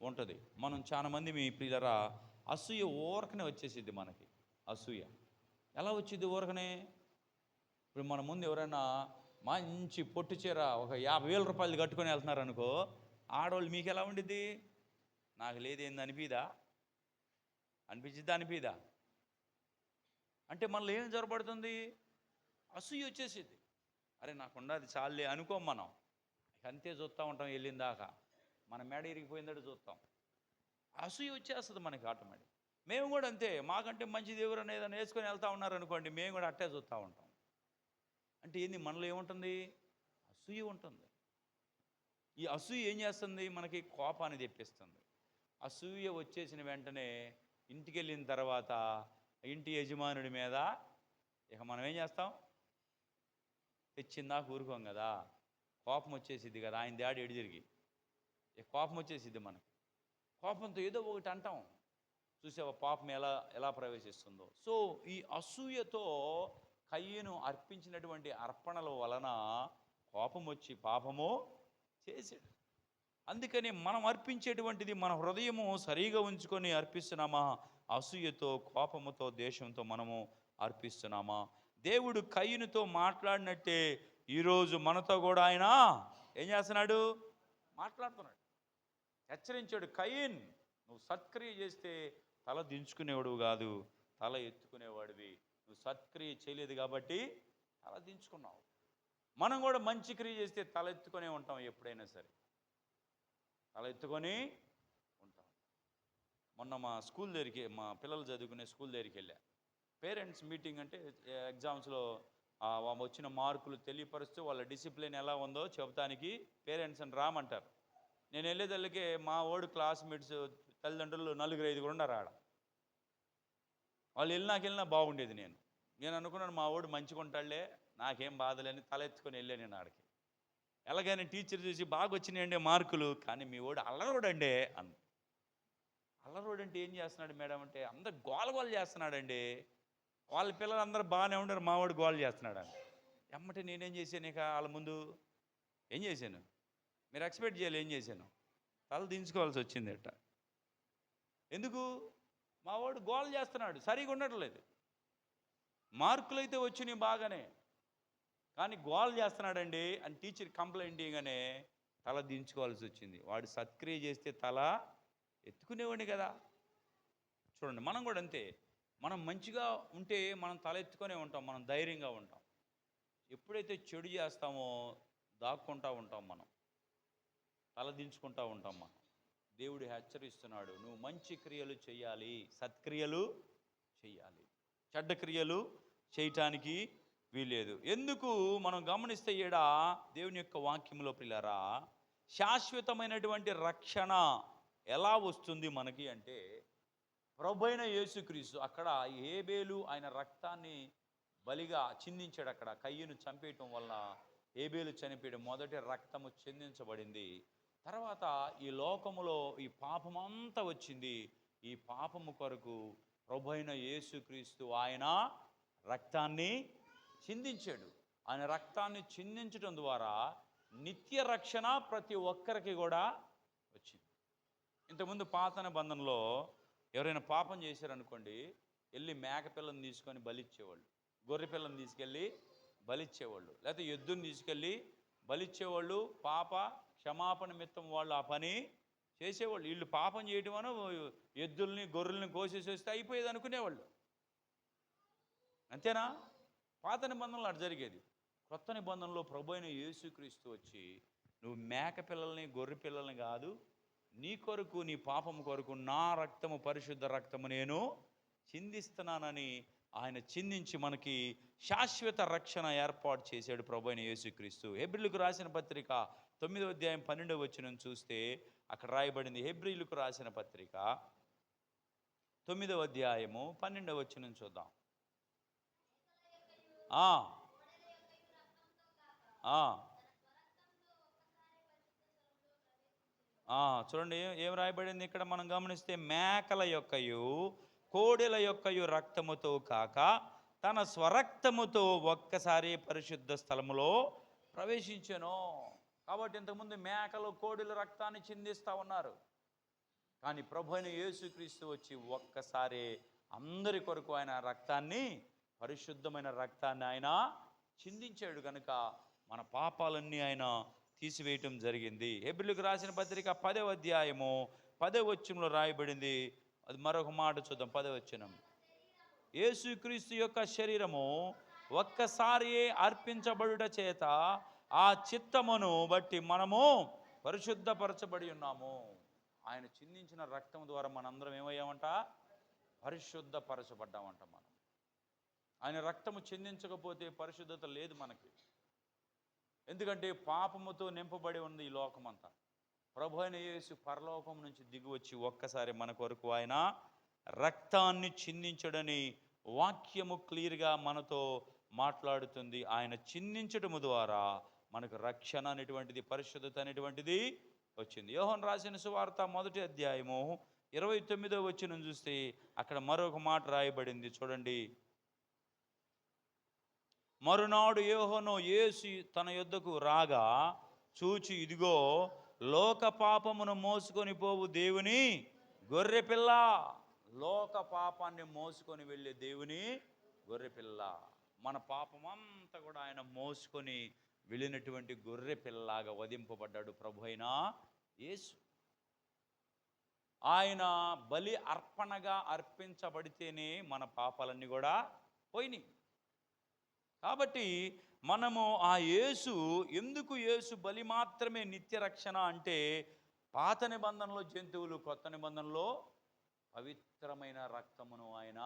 ఉంటుంది. మనం చాలా మంది మీ ప్రియులరా అసూయ ఊరకనే వచ్చేసిద్ది మనకి. అసూయ ఎలా వచ్చింది ఊరకనే? ఇప్పుడు మన ముందు ఎవరైనా మంచి పొట్టు చీర ఒక 50,000 రూపాయలు కట్టుకొని వెళ్తున్నారు అనుకో, ఆడవాళ్ళు మీకు ఎలా ఉండిద్ది? నాకు లేదేంది అనిపిదా? అనిపిదా? అంటే మనలో ఏం జరపడుతుంది? అసూయ వచ్చేసిద్ది. అరే నాకుండా అది చాలే అనుకోం మనం. అంతే చూస్తూ ఉంటాం వెళ్ళిన దాకా. మన మెడ ఇరిగిపోయిందట చూస్తాం. అసూయ వచ్చేస్తుంది మనకి ఆటోమేటిక్. మేము కూడా అంతే. మాకంటే మంచిది ఎవరైనా ఏదైనా వేసుకొని వెళ్తూ ఉన్నారనుకోండి, మేము కూడా అట్టే చూస్తూ ఉంటాం. అంటే ఏంది మనలో ఏముంటుంది? అసూయ ఉంటుంది. ఈ అసూయ ఏం చేస్తుంది? మనకి కోపాన్ని తెప్పిస్తుంది. అసూయ వచ్చేసిన వెంటనే ఇంటికి వెళ్ళిన తర్వాత ఇంటి యజమానుడి మీద ఇక మనం ఏం చేస్తాం? తెచ్చిందాక ఊరుకోం కదా, కోపం వచ్చేసిద్ది కదా, ఆయన దాడి ఎడిదిరిగి ఇక కోపం వచ్చేసిద్ది మనకి. కోపంతో ఏదో ఒకటి అంటాం. చూసావా పాపం ఎలా ప్రవేశిస్తుందో. సో ఈ అసూయతో కయ్యను అర్పించినటువంటి అర్పణల వలన కోపం వచ్చి పాపము చేసాడు. అందుకని మనం అర్పించేటువంటిది మన హృదయము సరిగా ఉంచుకొని అర్పిస్తున్నామా? అసూయతో, కోపముతో, దేశంతో మనము అర్పిస్తున్నామా? దేవుడు కయ్యనుతో మాట్లాడినట్టే ఈరోజు మనతో కూడా ఆయన ఏం చేస్తున్నాడు? మాట్లాడుతున్నాడు. హెచ్చరించాడు, కయ్యన్ నువ్వు సత్క్రియ చేస్తే తల దించుకునేవాడు కాదు, తల ఎత్తుకునేవాడివి. నువ్వు సత్క్రియ చేయలేదు కాబట్టి తల దించుకున్నావు. మనం కూడా మంచి క్రియ చేస్తే తల ఎత్తుకునే ఉంటాం. ఎప్పుడైనా సరే తల ఎత్తుకొని ఉంటాం. మొన్న మా స్కూల్ దగ్గరికి, మా పిల్లలు చదువుకునే స్కూల్ దగ్గరికి వెళ్ళా. పేరెంట్స్ మీటింగ్ అంటే ఎగ్జామ్స్లో వచ్చిన మార్కులు తెలియపరుస్తూ వాళ్ళ డిసిప్లిన్ ఎలా ఉందో చెబుతానికి పేరెంట్స్ని రామంటారు. నేను వెళ్ళేదల్లికే మా ఓడు క్లాస్మేట్స్ తల్లిదండ్రులు 4-5 ఉన్నారు ఆడ. వాళ్ళు వెళ్ళినా బాగుండేది. నేను అనుకున్నాను మా ఓడు మంచిగా ఉంటాడులే, నాకేం బాధలేని తల ఎత్తుకొని వెళ్ళాను నేను ఆడికి. ఎలాగైనా టీచర్ చూసి బాగా వచ్చినాయండి మార్కులు, కానీ మీ ఓడు అల్లరోడండి అన్న. అల్లరోడు అంటే ఏం చేస్తున్నాడు మేడం అంటే, అందరు గోల చేస్తున్నాడండి. వాళ్ళ పిల్లలు అందరూ బాగానే ఉండరు, మా వాడు గోల చేస్తున్నాడు అని. ఎమ్మటే నేనేం చేశాను? ఇక వాళ్ళ ముందు ఏం చేశాను? మీరు ఎక్స్పెక్ట్ చేయాలి ఏం చేశాను? తల దించుకోవాల్సి వచ్చింది అట్ట. ఎందుకు? మా వాడు గోల చేస్తున్నాడు, సరిగా ఉండట్లేదు. మార్కులు అయితే వచ్చినాయి బాగానే, కానీ గోల చేస్తున్నాడండి అని టీచర్ కంప్లైంట్ చేయగానే తల దించుకోవాల్సి వచ్చింది. వాడు సత్క్రియ చేస్తే తల ఎత్తుకునేవాడిని కదా. చూడండి, మనం కూడా అంతే. మనం మంచిగా ఉంటే మనం తల ఎత్తుకునే ఉంటాం, మనం ధైర్యంగా ఉంటాం. ఎప్పుడైతే చెడు చేస్తామో దాక్కుంటూ ఉంటాం, మనం తల దించుకుంటూ ఉంటాం. మనం దేవుడు హెచ్చరిస్తున్నాడు, నువ్వు మంచి క్రియలు చేయాలి, సత్క్రియలు చేయాలి, చెడ్డ క్రియలు చేయటానికి వీలేదు. ఎందుకు మనం గమనిస్తే ఈడ దేవుని యొక్క వాక్యంలో పిల్లరా, శాశ్వతమైనటువంటి రక్షణ ఎలా వస్తుంది మనకి అంటే, ప్రభువైన యేసుక్రీస్తు అక్కడ హేబేలు ఆయన రక్తాన్ని బలిగా చిందించాడు. అక్కడ కయ్యను చంపేయటం వలన హేబేలు చనిపోయాడు. మొదటి రక్తము చిందించబడింది. తర్వాత ఈ లోకములో ఈ పాపమంతా వచ్చింది. ఈ పాపము కొరకు ప్రభువైన యేసుక్రీస్తు ఆయన రక్తాన్ని చిందించాడు. ఆయన రక్తాన్ని చిందించడం ద్వారా నిత్య రక్షణ ప్రతి ఒక్కరికి కూడా వచ్చింది. ఇంతకుముందు పాత నిబంధనలో ఎవరైనా పాపం చేశారనుకోండి, వెళ్ళి మేకపిల్లని తీసుకొని బలిచ్చేవాళ్ళు, గొర్రె పిల్లని తీసుకెళ్ళి బలిచ్చేవాళ్ళు, లేకపోతే ఎద్దుని తీసుకెళ్ళి బలిచ్చేవాళ్ళు. పాప క్షమాపణ నిమిత్తం వాళ్ళు ఆ పని చేసేవాళ్ళు. వీళ్ళు పాపం చేయటం అని ఎద్దుల్ని గొర్రెల్ని కోసేసి వస్తే అయిపోయేది అనుకునేవాళ్ళు. అంతేనా? పాత నిబంధనలు అటు జరిగేది. కొత్త నిబంధనలో ప్రభువైన యేసుక్రీస్తు వచ్చి, నువ్వు మేక పిల్లల్ని గొర్రె పిల్లల్ని కాదు, నీ కొరకు, నీ పాపము కొరకు నా రక్తము, పరిశుద్ధ రక్తము నేను చిందిస్తున్నానని ఆయన చిందించి మనకి శాశ్వత రక్షణ ఏర్పాటు చేశాడు ప్రభువైన యేసుక్రీస్తు. హెబ్రీయులకు రాసిన పత్రిక 9వ అధ్యాయం 12వ వచనం చూస్తే అక్కడ రాయబడింది. హెబ్రీయులకు రాసిన పత్రిక 9వ అధ్యాయము 12వ వచనం చూద్దాం. చూడండి ఏం రాయబడింది ఇక్కడ మనం గమనిస్తే, మేకల యొక్కయు కోడెల యొక్కయు రక్తముతో కాక తన స్వరక్తముతో ఒక్కసారి పరిశుద్ధ స్థలములో ప్రవేశించెను. కాబట్టి ఇంతకుముందు మేకలు కోడెల రక్తాన్ని చిందిస్తూ ఉన్నారు. కానీ ప్రభు అయిన యేసుక్రీస్తు వచ్చి ఒక్కసారి అందరి కొరకు ఆయన రక్తాన్ని, పరిశుద్ధమైన రక్తాన్ని ఆయన చిందించాడు కనుక మన పాపాలన్నీ ఆయన తీసివేయటం జరిగింది. హెబ్రీయులకు రాసిన పత్రిక 10వ అధ్యాయము 10వ వచనంలో రాయబడింది. అది మరొక మాట చూద్దాం. 10వ వచనం, యేసుక్రీస్తు యొక్క శరీరము ఒక్కసారి అర్పించబడుట చేత ఆ చిత్తమును బట్టి మనము పరిశుద్ధపరచబడి ఉన్నాము. ఆయన చిందించిన రక్తం ద్వారా మనందరం ఏమయ్యామంట? పరిశుద్ధపరచబడ్డామంట. మనం ఆయన రక్తము చిందించకపోతే పరిశుద్ధత లేదు మనకి. ఎందుకంటే పాపముతో నింపబడి ఉంది ఈ లోకమంతా. ప్రభు అయిన యేసు పరలోకం నుంచి దిగివచ్చి ఒక్కసారి మన కొరకు ఆయన రక్తాన్ని చిందించడని వాక్యము క్లియర్గా మనతో మాట్లాడుతుంది. ఆయన చిందించటము ద్వారా మనకు రక్షణ అనేటువంటిది, పరిశుద్ధత అనేటువంటిది వచ్చింది. యోహాను రాసిన సువార్త 1వ అధ్యాయము 29వ వచనం చూస్తే అక్కడ మరొక మాట రాయబడింది. చూడండి. మరునాడు యోహాను యేసు తన యొద్దకు రాగా చూచి, ఇదిగో లోక పాపమును మోసుకొని పోవు దేవుని గొర్రెపిల్ల. లోక పాపాన్ని మోసుకొని వెళ్ళే దేవుని గొర్రెపిల్ల. మన పాపమంతా కూడా ఆయన మోసుకొని వెళ్ళినటువంటి గొర్రె పిల్లలాగా వధింపబడ్డాడు ప్రభు అయిన యేసు. ఆయన బలి అర్పణగా అర్పించబడితేనే మన పాపాలన్నీ కూడా పోయినాయి. కాబట్టి మనము ఆ యేసు, ఎందుకు యేసు బలి మాత్రమే నిత్య రక్షణ అంటే, పాత నిబంధనలో జంతువులు, కొత్త నిబంధనలో పవిత్రమైన రక్తమును ఆయన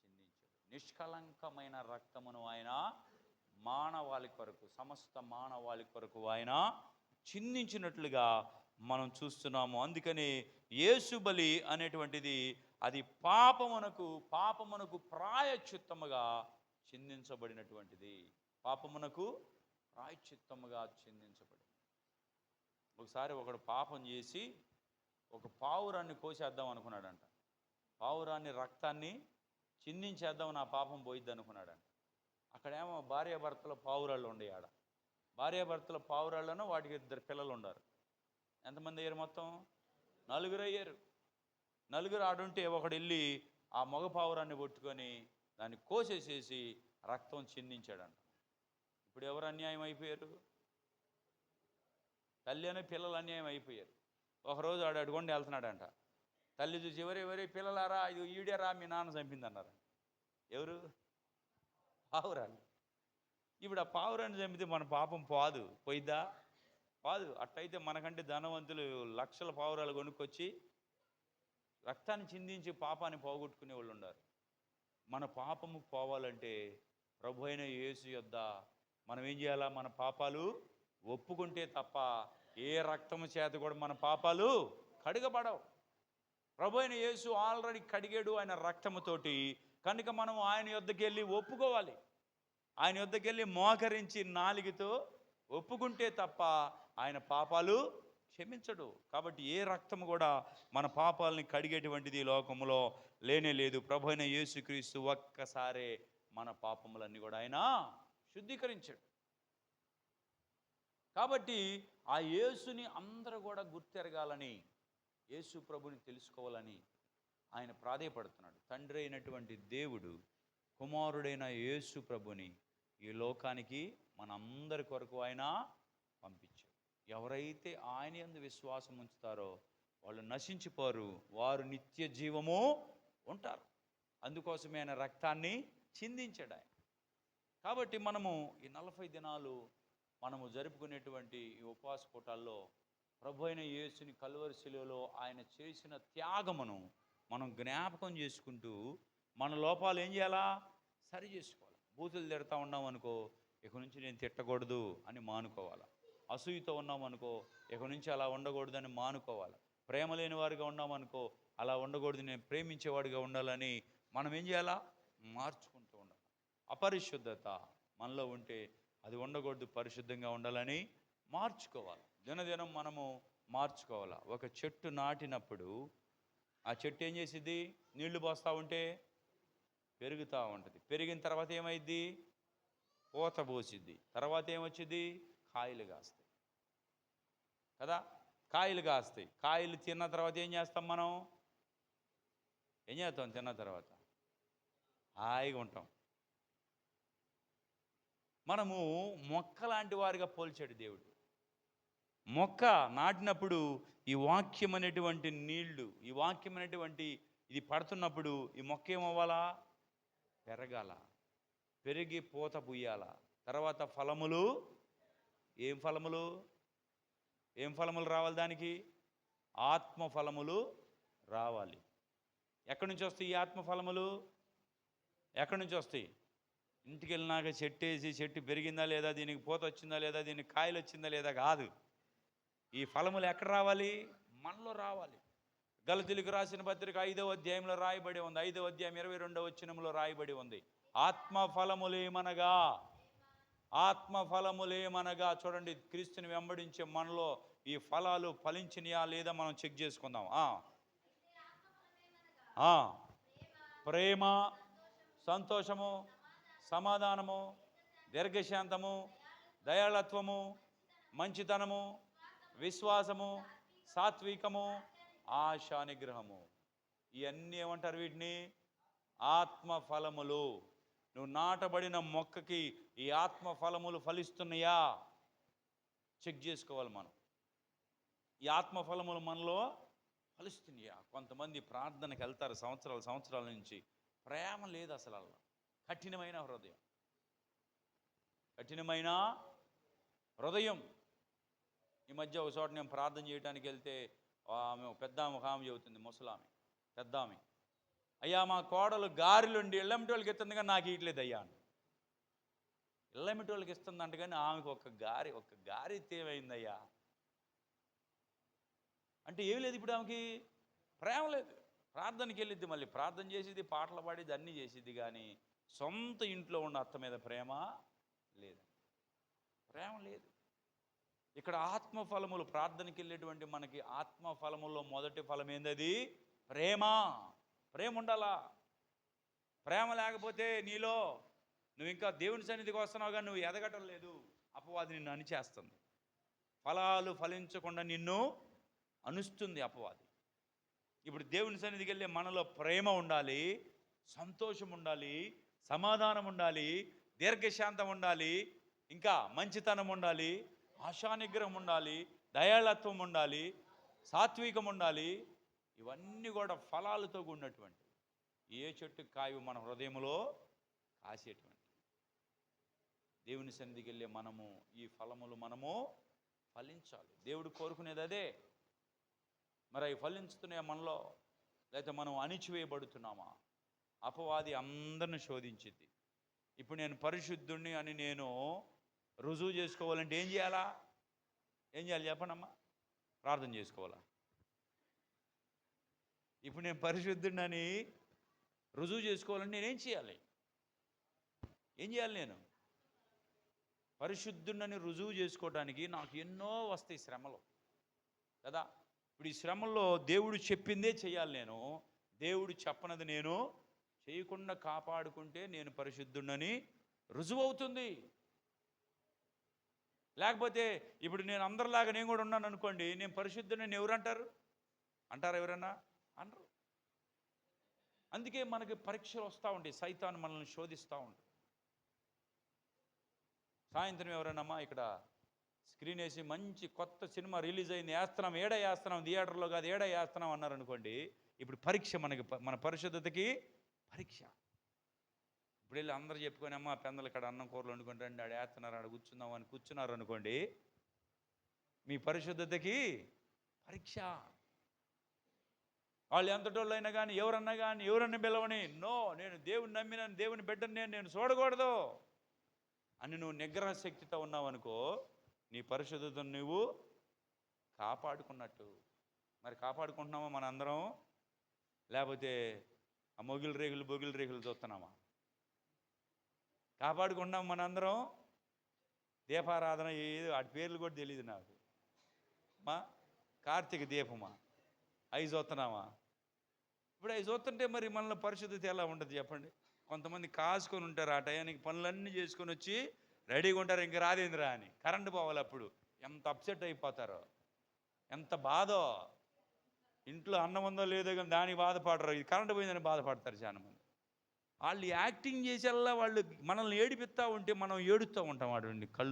చిందించాడు. నిష్కలంకమైన రక్తమును ఆయన మానవాళి కొరకు, సమస్త మానవాళి కొరకు ఆయన చిందించినట్లుగా మనం చూస్తున్నాము. అందుకని యేసు బలి అనేటువంటిది అది పాపమునకు ప్రాయశ్చిత్తముగా చిందించబడినటువంటిది. పాపమునకు ప్రాయశ్చిత్తముగా చిందించబడింది. ఒకసారి ఒకడు పాపం చేసి ఒక పావురాన్ని కోసేద్దాం అనుకున్నాడంట. పావురాన్ని రక్తాన్ని చిందించేద్దాం, నా పాపం పోయిద్ది అనుకున్నాడంట. అక్కడేమో భార్యాభర్తల పావురాళ్ళు ఉండే. ఆడ భార్యాభర్తల పావురాళ్ళను వాటికి 2 పిల్లలు ఉన్నారు. ఎంతమంది అయ్యారు? మొత్తం 4 అయ్యారు. 4 ఆడుంటే ఒకడు వెళ్ళి ఆ మగ పావురాన్ని పట్టుకొని దాన్ని కోసేసేసి రక్తం చిందించాడంట. ఇప్పుడు ఎవరు అన్యాయం అయిపోయారు? తల్లి అని పిల్లలు అన్యాయం అయిపోయారు. ఒకరోజు ఆడు అడుగుండి వెళ్తున్నాడంట. తల్లి చూసి, ఎవరే పిల్లలారా, ఇది ఈడేరా మీ నాన్న చంపిందన్నారు. ఎవరు? పావురాలు. ఇప్పుడు ఆ పావురాన్ని చంపితే మన పాపం పోయిద్దా? పాదు. అట్టయితే మనకంటే ధనవంతులు లక్షల పావురాలు కొనుక్కొచ్చి రక్తాన్ని చిందించి పాపాన్ని పోగొట్టుకునే వాళ్ళు ఉన్నారు. మన పాపము పోవాలంటే ప్రభు అయిన యేసు యొద్ద మనం ఏం చేయాలా? మన పాపాలు ఒప్పుకుంటే తప్ప ఏ రక్తము చేత కూడా మన పాపాలు కడగబడవు. ప్రభు అయిన యేసు ఆల్రెడీ కడిగాడు ఆయన రక్తముతోటి. కనుక మనం ఆయన యొద్దకు వెళ్ళి ఒప్పుకోవాలి. ఆయన యొద్దకు వెళ్ళి మోకరించి నాలుగుతో ఒప్పుకుంటే తప్ప ఆయన పాపాలు క్షమించడు. కాబట్టి ఏ రక్తము కూడా మన పాపాలని కడిగేటువంటిది లోకంలో లేనే లేదు. ప్రభు అయిన యేసుక్రీస్తు ఒక్కసారే మన పాపములన్నీ కూడా ఆయన శుద్ధీకరించాడు. కాబట్టి ఆ యేసుని అందరూ కూడా గుర్తెరగాలని, యేసు ప్రభుని తెలుసుకోవాలని ఆయన ప్రాధేయపడుతున్నాడు. తండ్రి అయినటువంటి దేవుడు కుమారుడైన యేసు ప్రభుని ఈ లోకానికి మనందరి కొరకు ఆయన పంపించాడు. ఎవరైతే ఆయన యందు విశ్వాసం ఉంచుతారో వాళ్ళు నశించిపోరు, వారు నిత్య జీవము ఉంటారు. అందుకోసమే ఆయన రక్తాన్ని చిందించాడు ఆయన. కాబట్టి మనము ఈ 40 దినాలు మనము జరుపుకునేటువంటి ఈ ఉపవాస పూటల్లో ప్రభు అయిన యేసుని కల్వరి శిలువలో ఆయన చేసిన త్యాగమును మనం జ్ఞాపకం చేసుకుంటూ మన లోపాలు ఏం చేయాలా? సరి చేసుకోవాలి. బూతులు తిడతా ఉన్నాం అనుకో, ఇక నుంచి నేను తిట్టకూడదు అని మానుకోవాలి. అసూయతో ఉన్నామనుకో, ఇక నుంచి అలా ఉండకూడదని మానుకోవాలి. ప్రేమ లేని వారిగా ఉన్నామనుకో, అలా ఉండకూడదు, నేను ప్రేమించేవాడిగా ఉండాలని మనం ఏం చేయాలా? మార్చుకుంటూ ఉండాలి. అపరిశుద్ధత మనలో ఉంటే అది ఉండకూడదు, పరిశుద్ధంగా ఉండాలని మార్చుకోవాలి. దినదినం మనము మార్చుకోవాలి. ఒక చెట్టు నాటినప్పుడు ఆ చెట్టు ఏం చేసిద్ది? నీళ్లు పోస్తూ ఉంటే పెరుగుతూ ఉంటుంది. పెరిగిన తర్వాత ఏమైద్ది? పూత పోసిద్ది. తర్వాత ఏమొచ్చిద్ది? కాయలు కాస్తాయి కదా. కాయలు కాస్తాయి. కాయలు తిన్న తర్వాత ఏం చేస్తాం మనం? ఏం చేస్తాం తిన్న తర్వాత? హాయిగా ఉంటాం. మనము మొక్క లాంటి వారిగా పోల్చాడు దేవుడు. మొక్క నాటినప్పుడు ఈ వాక్యం అనేటువంటి నీళ్లు, ఈ వాక్యం అనేటువంటి ఇది పడుతున్నప్పుడు ఈ మొక్క ఏమవ్వాలా? పెరగాల, పెరిగి పూత పుయ్యాల, తర్వాత ఫలములు. ఏం ఫలములు? ఏం ఫలములు రావాలి దానికి? ఆత్మ ఫలములు రావాలి. ఎక్కడి నుంచి వస్తాయి ఈ ఆత్మ ఫలములు? ఎక్కడి నుంచి వస్తాయి? ఇంటికి వెళ్ళినాక చెట్టు పెరిగిందా లేదా, దీనికి పూత వచ్చిందా లేదా, దీనికి కాయలు వచ్చిందా లేదా కాదు. ఈ ఫలములు ఎక్కడ రావాలి? మనలో రావాలి. గలతీయులకు రాసిన పత్రిక 5వ అధ్యాయంలో రాయబడి ఉంది. 5వ అధ్యాయం 22వ వచనంలో రాయబడి ఉంది. ఆత్మ ఫలములేమనగా, ఆత్మ ఫలములేమనగా. చూడండి, క్రీస్తుని వెంబడించే మనలో ఈ ఫలాలు ఫలించినయా లేదా మనం చెక్ చేసుకుందాం. ప్రేమ, సంతోషము, సమాధానము, దీర్ఘశాంతము, దయాళత్వము, మంచితనము, విశ్వాసము, సాత్వికము, ఆశా నిగ్రహము. ఇవన్నీ ఏమంటారు? వీటిని ఆత్మ ఫలములు. నువ్వు నాటబడిన మొక్కకి ఈ ఆత్మ ఫలములు ఫలిస్తున్నాయా చెక్ చేసుకోవాలి మనం. ఈ ఆత్మ ఫలములు మనలో ఫలిస్తున్నాయా? కొంతమంది ప్రార్థనకి వెళ్తారు సంవత్సరాల నుంచి, ప్రేమ లేదు అసలు. అలా కఠినమైన హృదయం, కఠినమైన హృదయం. ఈ మధ్య ఒక చోట నేను ప్రార్థన చేయడానికి వెళ్తే ఆమె పెద్ద ఆమె చెబుతుంది, ముసలామె పెద్ద ఆమె, అయ్యా మా కోడలు గారెలుండి ఇళ్ళమిటి వాళ్ళకి ఇస్తుంది కానీ నాకు ఇట్లేదు అయ్యా అని. ఇళ్ళమిటి వాళ్ళకి ఇస్తుందంట కానీ ఆమెకు ఒక గారి ఇస్తేమైందయ్యా అంటే ఏమి లేదు. ఇప్పుడు ఆమెకి ప్రేమ లేదు. ప్రార్థనకి వెళ్ళిద్ది, మళ్ళీ ప్రార్థన చేసిద్ది, పాటలు పాడిద్ది, అన్నీ చేసిద్ది, కానీ సొంత ఇంట్లో ఉన్న అత్త మీద ప్రేమ లేదు. ప్రేమ లేదు. ఇక్కడ ఆత్మఫలములు, ప్రార్థనకి వెళ్ళేటువంటి మనకి ఆత్మఫలముల్లో మొదటి ఫలం ఏందది? ప్రేమ. ప్రేమ ఉండాలా. ప్రేమ లేకపోతే నీలో నువ్వు ఇంకా దేవుని సన్నిధికి వస్తున్నావు కానీ నువ్వు ఎదగటం లేదు. అపవాది నిన్ను అణిచేస్తుంది. ఫలాలు ఫలించకుండా నిన్ను అనుస్తుంది అపవాది. ఇప్పుడు దేవుని సన్నిధికి వెళ్ళే మనలో ప్రేమ ఉండాలి, సంతోషం ఉండాలి, సమాధానం ఉండాలి, దీర్ఘశాంతం ఉండాలి, ఇంకా మంచితనం ఉండాలి, ఆశానిగ్రహం ఉండాలి, దయాళత్వం ఉండాలి, సాత్వికం ఉండాలి. ఇవన్నీ కూడా ఫలాలతో కూడినటువంటి ఏ చెట్టు కాయు మన హృదయంలో కాసేటువంటి. దేవుని సన్నిధికి వెళ్ళే మనము ఈ ఫలములు మనము ఫలించాలి. దేవుడు కోరుకునేది అదే. మరి అవి ఫలించుతున్నాయా మనలో, లేకపోతే మనం అణిచివేయబడుతున్నామా? అపవాది అందరిని శోధించింది. ఇప్పుడు నేను పరిశుద్ధుణ్ణి అని నేను రుజువు చేసుకోవాలంటే ఏం చేయాలా? ఏం చేయాలి చెప్పండమ్మా? ప్రార్థన చేసుకోవాలా? ఇప్పుడు నేను పరిశుద్ధుడిని అని రుజువు చేసుకోవాలంటే నేనేం చేయాలి? ఏం చేయాలి? నేను పరిశుద్ధుడిని రుజువు చేసుకోవడానికి నాకు ఎన్నో వస్తాయి శ్రమలు కదా. ఇప్పుడు ఈ శ్రమల్లో దేవుడు చెప్పిందే చేయాలి. నేను దేవుడు చెప్పనది నేను చేయకుండా కాపాడుకుంటే నేను పరిశుద్ధుడిని రుజువు అవుతుంది. లేకపోతే ఇప్పుడు నేను అందరిలాగా నేను కూడా ఉన్నాను అనుకోండి, నేను పరిశుద్ధుడిని ఎవరంటారు? అంటారు ఎవరన్నా? అనరు. అందుకే మనకి పరీక్షలు వస్తూ ఉంటాయి, సైతాను మనల్ని శోధిస్తూ ఉంటాడు. సాయంత్రం ఎవరైనామా ఇక్కడ స్క్రీన్ వేసి మంచి కొత్త సినిమా రిలీజ్ అయింది, వేస్తున్నాం థియేటర్లో కాదు, వేస్తున్నాం అన్నారు అనుకోండి, ఇప్పుడు పరీక్ష మనకి, మన పరిశుద్ధతకి పరీక్ష. ఇప్పుడు వెళ్ళి అందరూ చెప్పుకొని అమ్మ పెందలు ఇక్కడ అన్నం కూరలు వండుకొని రండి, ఆడ వేస్తున్నారు, ఆడ కూర్చుందాం అని కూర్చున్నారు అనుకోండి, మీ పరిశుద్ధతకి పరీక్ష. వాళ్ళు ఎంతటోళ్ళు అయినా కానీ ఎవరన్నా పిలవని, నో నేను దేవుని నమ్మిన దేవుని బిడ్డని నేను చూడకూడదు అని నువ్వు నిగ్రహ శక్తితో ఉన్నావు అనుకో, నీ పరిశుద్ధతను నువ్వు కాపాడుకున్నట్టు. మరి కాపాడుకుంటున్నామా మన అందరం? లేకపోతే ఆ బొగిలి రేగులు చూస్తున్నామా? కాపాడుకుంటున్నాం మనందరం. దీపారాధన ఏదో వాటి పేర్లు కూడా తెలియదు నాకు. కార్తీక దీపమా? అవి చూస్తున్నామా? ఇప్పుడు అవి చూస్తుంటే మరి మనలో పరిశుద్ధత ఎలా ఉంటుంది చెప్పండి? కొంతమంది కాసుకొని ఉంటారు, ఆ టయానికి పనులన్నీ చేసుకొని వచ్చి రెడీగా ఉంటారు, ఇంక రాదేంద్రా అని. కరెంటు పోవాలి, అప్పుడు ఎంత అప్సెట్ అయిపోతారో. ఎంత బాధో. ఇంట్లో అన్నం ఉందో లేదో కానీ దానికి బాధపడరు, ఇది కరెంట్ పోయిందని బాధపడతారు చాలామంది. వాళ్ళు యాక్టింగ్ చేసేలా వాళ్ళు మనల్ని ఏడిపిస్తూ ఉంటే మనం ఏడుస్తూ ఉంటాం. వాడు కళ్ళు